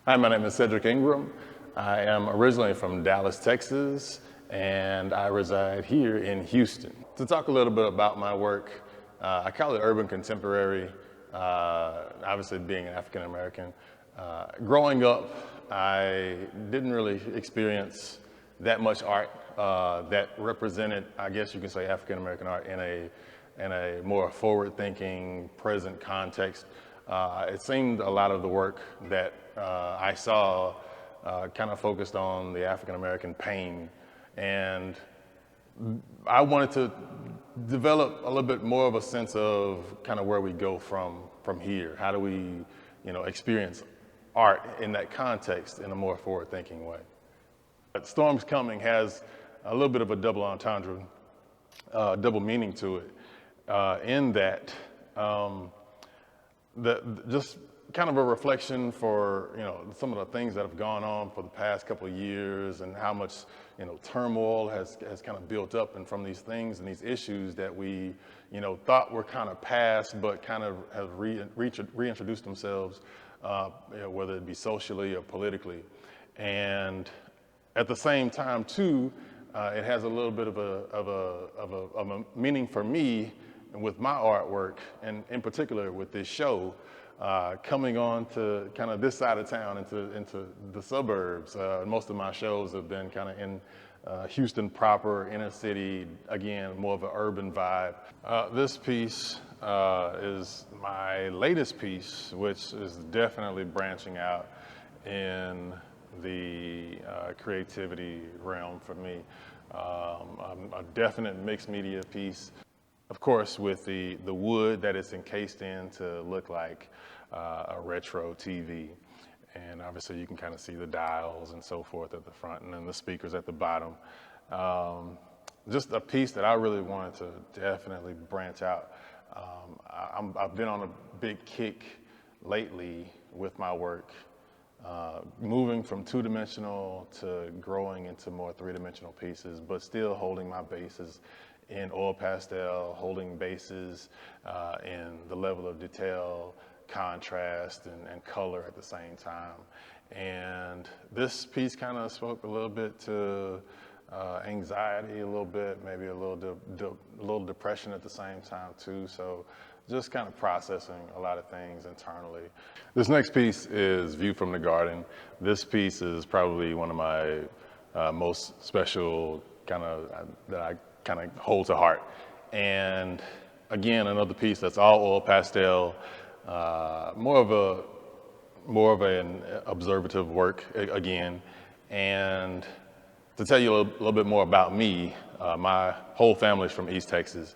Hi, my name is Cedric Ingram. I am originally from Dallas, Texas, and I reside here in Houston. To talk a little bit about my work, I call it urban contemporary, obviously being an African American. Growing up, I didn't really experience that much art that represented, I guess you can say, African American art in a more forward-thinking, present context. It seemed a lot of the work that I saw kind of focused on the African American pain, and I wanted to develop a little bit more of a sense of kind of where we go from here. How do we, experience art in that context in a more forward-thinking way? But Storms Coming has a little bit of a double entendre, double meaning to it, in that just kind of a reflection for some of the things that have gone on for the past couple of years, and how much turmoil has kind of built up, and from these things and these issues that we thought were kind of past, but kind of have reintroduced themselves, whether it be socially or politically. And at the same time too, it has a little bit of a meaning for me with my artwork, and in particular with this show, coming on to kind of this side of town into the suburbs. Most of my shows have been kind of in Houston proper, inner city, again, more of an urban vibe. This piece is my latest piece, which is definitely branching out in the creativity realm for me. A definite mixed media piece. Of course, with the wood that it's encased in to look like a retro TV. And obviously you can kind of see the dials and so forth at the front, and then the speakers at the bottom. Just a piece that I really wanted to definitely branch out. I've been on a big kick lately with my work, moving from two-dimensional to growing into more three-dimensional pieces, but still holding my bases in oil pastel, holding bases in the level of detail, contrast, and color at the same time. And this piece kind of spoke a little bit to anxiety, a little bit, maybe a little depression at the same time too. So just kind of processing a lot of things internally. This next piece is View from the Garden. This piece is probably one of my most special that I kind of hold to heart. And again, another piece that's all oil pastel, more of an observative work again. And to tell you a little bit more about me, my whole family's from East Texas,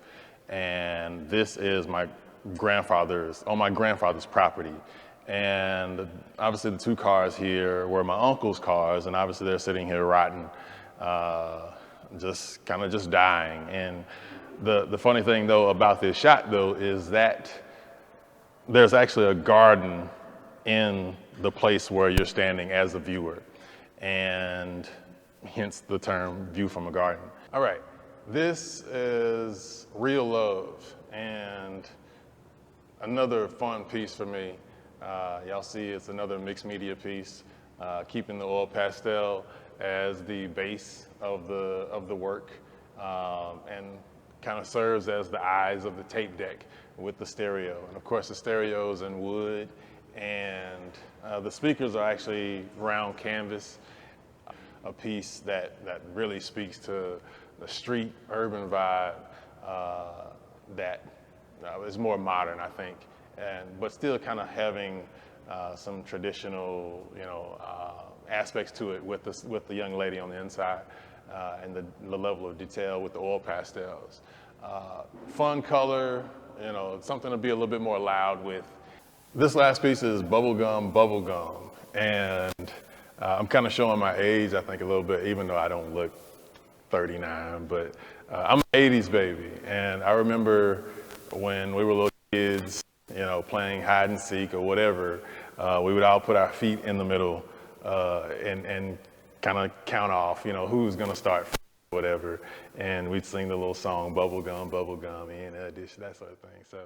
and this is on my grandfather's property. And obviously the two cars here were my uncle's cars, and obviously they're sitting here rotting, just dying. And the funny thing though about this shot though is that there's actually a garden in the place where you're standing as a viewer, and hence the term View from a Garden. All right, this is Real Love, and another fun piece for me. Y'all see it's another mixed media piece, keeping the oil pastel as the base of the work, and kind of serves as the eyes of the tape deck with the stereo. And of course the stereo's in wood, and the speakers are actually round canvas, a piece that really speaks to the street urban vibe that is more modern, I think, but still kind of having some traditional aspects to it with the young lady on the inside, and the level of detail with the oil pastels. Fun color, something to be a little bit more loud with. This last piece is Bubblegum, and I'm kind of showing my age, I think, a little bit, even though I don't look 39, but I'm an 80s baby, and I remember when we were little kids, playing hide and seek or whatever, we would all put our feet in the middle and kind of count off, who's gonna start, whatever, and we'd sing the little song, bubblegum, bubblegum, in addition, that sort of thing. So